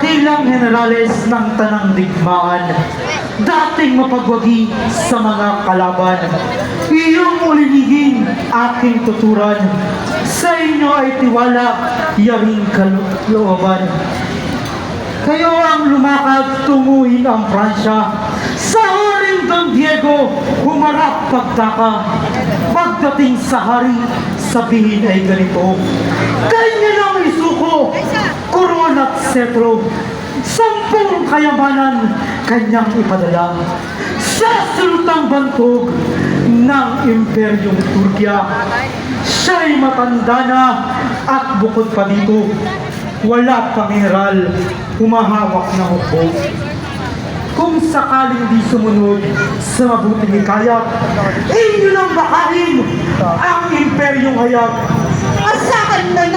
dakilang generales ng tanang digmaan, dating mapagwagi sa mga kalaban. Iyong ulinigin aking tuturan, sa inyo ay tiwala, yaring kalooban. Kayo ang lumakad tunguhin ang Pransya. Sa huling Don Diego, humarap pagtaka. Pagdating sa hari, sabihin ay ganito: kanya lang isuko, korona at setro. 10 kayamanan kanyang ipadala sa sultang bantog ng Imperyong Turkya. Siya'y matanda na at bukod pa dito, wala pang general humahawak na hukbo. Kung sakaling di sumunod sa mabuting hikayat, inyo lang bakahin ang imperyong hayag. At sa akin na